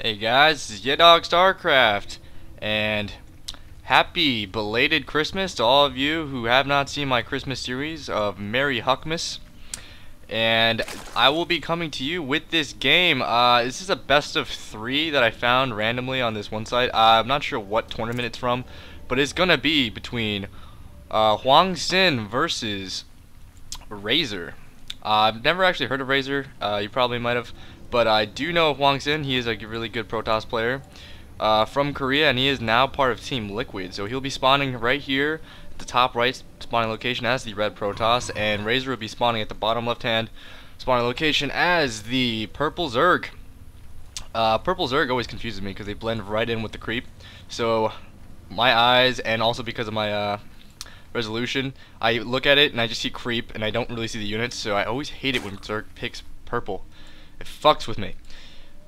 Hey guys, this is yehdawgsc, and happy belated Christmas to all of you who have not seen my Christmas series of Merry Huckmas. And I will be coming to you with this game. This is a best of 3 that I found randomly on this one site. I'm not sure what tournament it's from, but it's gonna be between Hwangsin versus Razor. I've never actually heard of Razor. You probably might have. But I do know Hwangsin. He is a really good Protoss player from Korea, and he is now part of Team Liquid. So he'll be spawning right here at the top right spawning location as the red Protoss, and Razor will be spawning at the bottom left hand spawning location as the purple Zerg. Purple Zerg always confuses me because they blend right in with the creep. So my eyes, and also because of my resolution, I look at it and I just see creep and I don't really see the units, so I always hate it when Zerg picks purple. It fucks with me.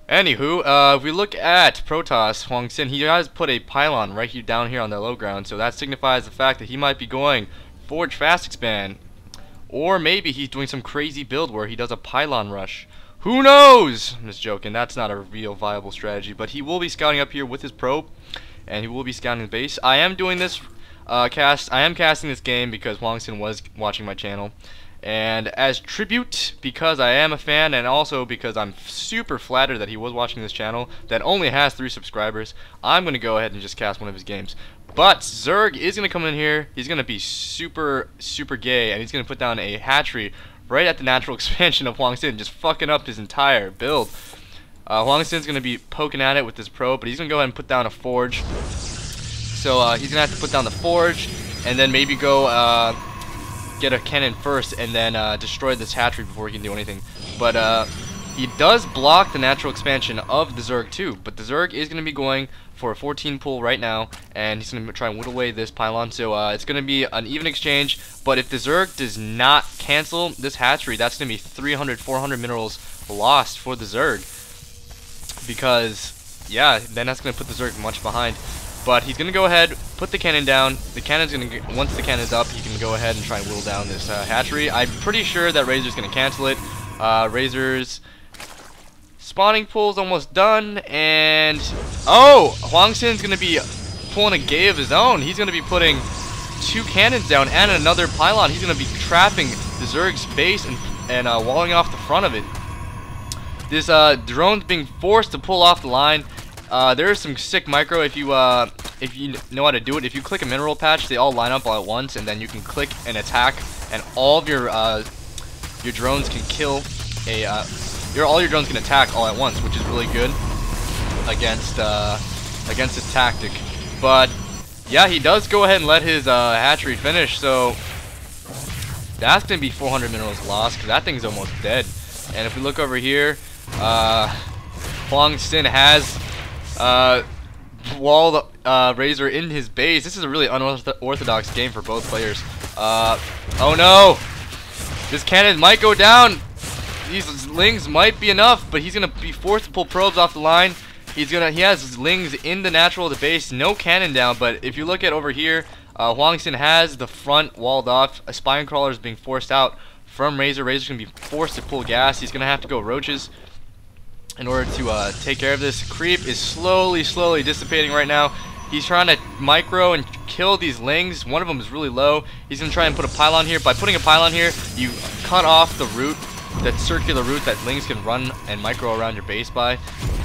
Anywho, if we look at Protoss Hwangsin, he has put a pylon right here down here on the low ground, so that signifies the fact that he might be going Forge Fast Expand, or maybe he's doing some crazy build where he does a pylon rush. Who knows? I'm just joking. That's not a real viable strategy, but he will be scouting up here with his probe, and he will be scouting the base. I am doing this I am casting this game because Hwangsin was watching my channel. And as tribute, because I am a fan, and also because I'm super flattered that he was watching this channel that only has 3 subscribers, I'm going to go ahead and just cast one of his games. But Zerg is going to come in here. He's going to be super gay, and he's going to put down a hatchery right at the natural expansion of Hwangsin, just fucking up his entire build. Hwangsin's going to be poking at it with his probe, but he's going to go ahead and put down a forge. So he's going to have to put down the forge, and then maybe go get a cannon first, and then destroy this hatchery before he can do anything. But he does block the natural expansion of the Zerg too. But the Zerg is going to be going for a 14 pull right now, and he's going to try and whittle away this pylon. So it's going to be an even exchange. But if the Zerg does not cancel this hatchery, that's going to be 300, 400 minerals lost for the Zerg. Because, yeah, then that's going to put the Zerg much behind. But he's going to go ahead, put the cannon down. The cannon's going to, once the cannon's up, he can go ahead and try and whittle down this hatchery. I'm pretty sure that Razor's going to cancel it. Razor's spawning pool's almost done, and oh, Hwangsin's going to be pulling a gay of his own. He's going to be putting 2 cannons down and another pylon. He's going to be trapping the Zerg's base and walling off the front of it. This drone's being forced to pull off the line. There is some sick micro if you know how to do it. If you click a mineral patch, they all line up all at once, and then you can click and attack, and all of your drones can kill a all your drones can attack all at once, which is really good against this tactic. But yeah, he does go ahead and let his hatchery finish, so that's gonna be 400 minerals lost because that thing's almost dead. And if we look over here, Hwangsin has walled Razor in his base. This is a really unorthodox game for both players. Oh no! This cannon might go down. These lings might be enough, but he's gonna be forced to pull probes off the line. He has lings in the natural of the base, no cannon down. But if you look at over here, Hwangsin has the front walled off. A spine crawler is being forced out from Razor. Razor's gonna be forced to pull gas. He's gonna have to go roaches in order to take care of this. Creep is slowly dissipating right now. He's trying to micro and kill these lings. One of them is really low. He's going to try and put a pylon here. By putting a pylon here, you cut off the route, that circular route that lings can run and micro around your base by.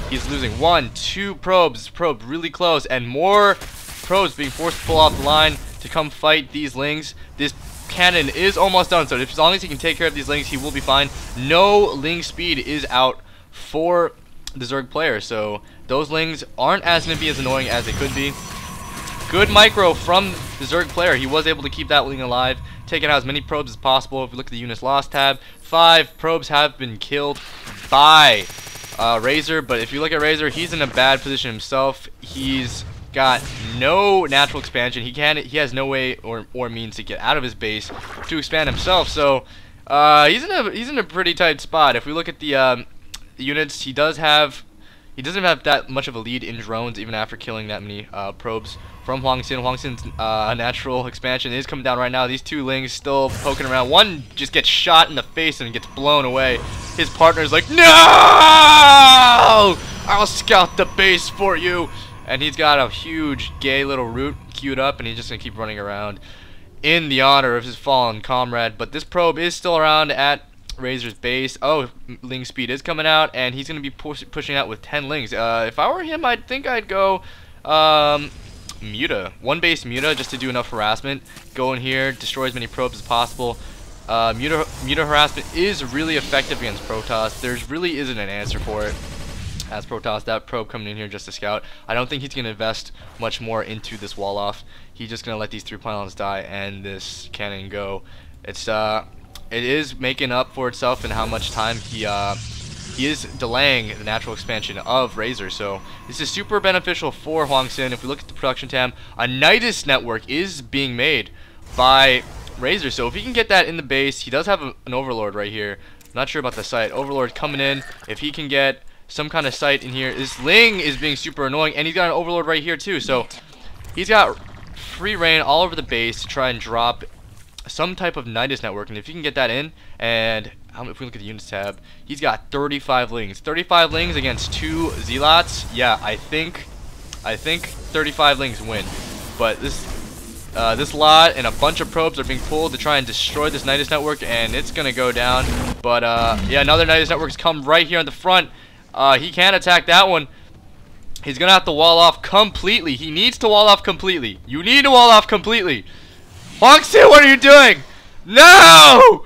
He's losing 1, 2 probes. This probe really close, and more probes being forced to pull off the line to come fight these lings. This cannon is almost done, so as long as he can take care of these lings, he will be fine. No ling speed is out for the Zerg player, so those lings aren't as going to be as annoying as they could be. Good micro from the Zerg player. He was able to keep that ling alive, taking out as many probes as possible. If you look at the units lost tab, 5 probes have been killed by Razor. But if you look at Razor, he's in a bad position himself. He's got no natural expansion. He has no way or means to get out of his base to expand himself. So he's in a pretty tight spot. If we look at the units, he doesn't have that much of a lead in drones, even after killing that many probes from Hwangsin. Hwangsin's natural expansion is coming down right now. These 2 lings still poking around. One just gets shot in the face and gets blown away. His partner's like, no! I'll scout the base for you. And he's got a huge gay little root queued up, and he's just gonna keep running around in the honor of his fallen comrade. But this probe is still around at Razor's base. Oh, Ling speed is coming out, and he's gonna be pushing out with 10 Lings. If I were him, I'd think I'd go Muta, one base Muta, just to do enough harassment. Go in here, destroy as many probes as possible. Muta harassment is really effective against Protoss. There's really isn't an answer for it. As Protoss, that probe coming in here just to scout. I don't think he's gonna invest much more into this wall off. He's just gonna let these 3 pylons die and this cannon go. It is making up for itself in how much time he is delaying the natural expansion of Razor. So this is super beneficial for Hwangsin. If we look at the production tab, a Nidus network is being made by Razor. So if he can get that in the base, he does have an Overlord right here. I'm not sure about the site. Overlord coming in. If he can get some kind of site in here, this Ling is being super annoying, and he's got an Overlord right here too. So he's got free reign all over the base to try and drop some type of Nidus network, and if you can get that in, and if we look at the units tab, he's got 35 Lings. 35 Lings against 2 Zealots. Yeah, I think 35 Lings win. But this lot and a bunch of probes are being pulled to try and destroy this Nidus network, and it's gonna go down. But yeah, another Nidus network's come right here on the front. He can't attack that one. He's gonna have to wall off completely. He needs to wall off completely. You need to wall off completely. Hwangsin, what are you doing? No!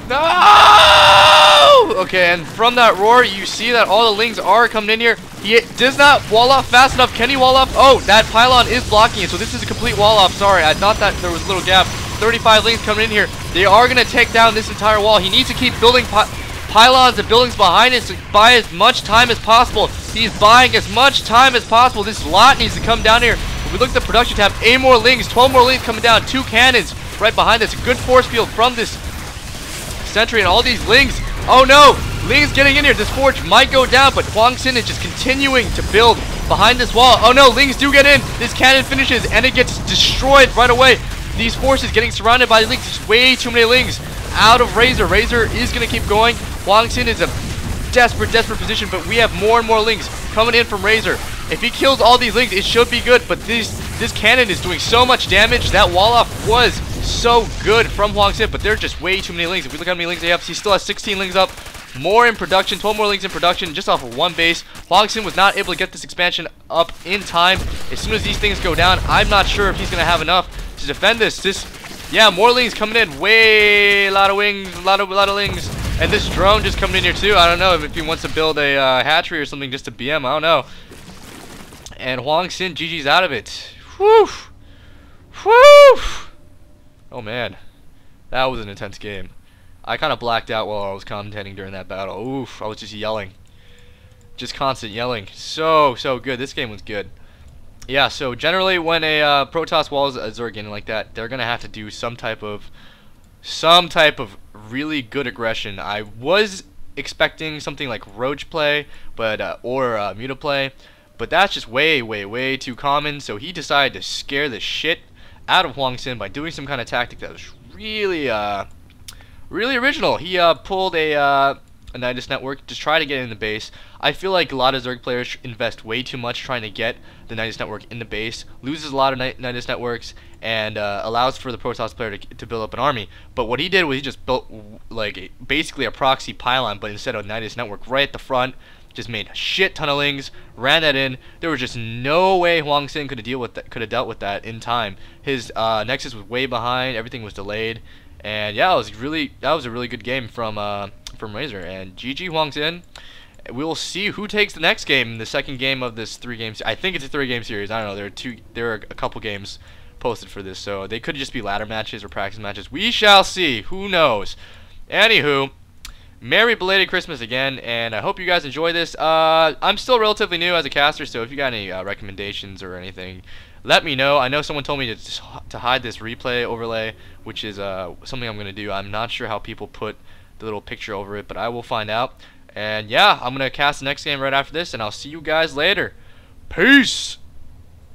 No! Okay, and from that roar, you see that all the Lings are coming in here. He does not wall off fast enough. Can he wall off? Oh, that pylon is blocking it, so this is a complete wall off. Sorry, I thought that there was a little gap. 35 Lings coming in here. They are going to take down this entire wall. He needs to keep building pylons and buildings behind it to buy as much time as possible. He's buying as much time as possible. This lot needs to come down here. If we look at the production tab, 8 more Lings, 12 more Lings coming down, 2 cannons right behind this. A good force field from this sentry and all these Lings. Oh no! Lings getting in here. This forge might go down, but Hwangsin is just continuing to build behind this wall. Oh no, Lings do get in. This cannon finishes and it gets destroyed right away. These forces getting surrounded by the Lings. There's way too many Lings out of Razor. Razor is going to keep going. Hwangsin is a desperate position, but we have more and more Lings coming in from Razor. If he kills all these Lings, it should be good, but this cannon is doing so much damage. That wall off was so good from Hwangsin, but there's just way too many Lings. If we look how many Lings they have, he still has 16 Lings up, more in production, 12 more Lings in production, just off of one base. Hwangsin was not able to get this expansion up in time. As soon as these things go down, I'm not sure if he's going to have enough to defend this. Yeah, more Lings coming in, a lot of wings, a lot of Lings. And this drone just coming in here too. I don't know if he wants to build a hatchery or something just to BM. I don't know. And Hwangsin, GG's out of it. Whew. Whew. Oh man, that was an intense game. I kind of blacked out while I was commentating during that battle. Oof, I was just yelling. Just constant yelling. So good. This game was good. Yeah, so generally when a Protoss walls a Zerg like that, they're going to have to do some type of really good aggression. I was expecting something like roach play, but or muta play, but that's just way too common. So he decided to scare the shit out of Hwangsin by doing some kind of tactic that was really original. He pulled a Nidus network to try to get in the base. I feel like a lot of Zerg players invest way too much trying to get the Nidus network in the base, loses a lot of Nidus networks, and allows for the Protoss player to build up an army. But what he did was he just built like basically a proxy pylon, but instead of Nidus network right at the front, just made a shit ton of Lings, ran that in. There was just no way Hwangsin could have dealt with that in time. His Nexus was way behind, everything was delayed, and yeah, that was a really good game from Razor. And GG Hwangsin. We will see who takes the next game, the second game of this 3-game. I think it's a 3-game series. I don't know. There are a couple games posted for this, so they could just be ladder matches or practice matches. We shall see. Who knows? Anywho, Merry belated Christmas again, and I hope you guys enjoy this. I'm still relatively new as a caster, so if you got any recommendations or anything, let me know. I know someone told me to hide this replay overlay, which is something I'm going to do. I'm not sure how people put the little picture over it, but I will find out. And yeah, I'm going to cast the next game right after this, and I'll see you guys later. Peace!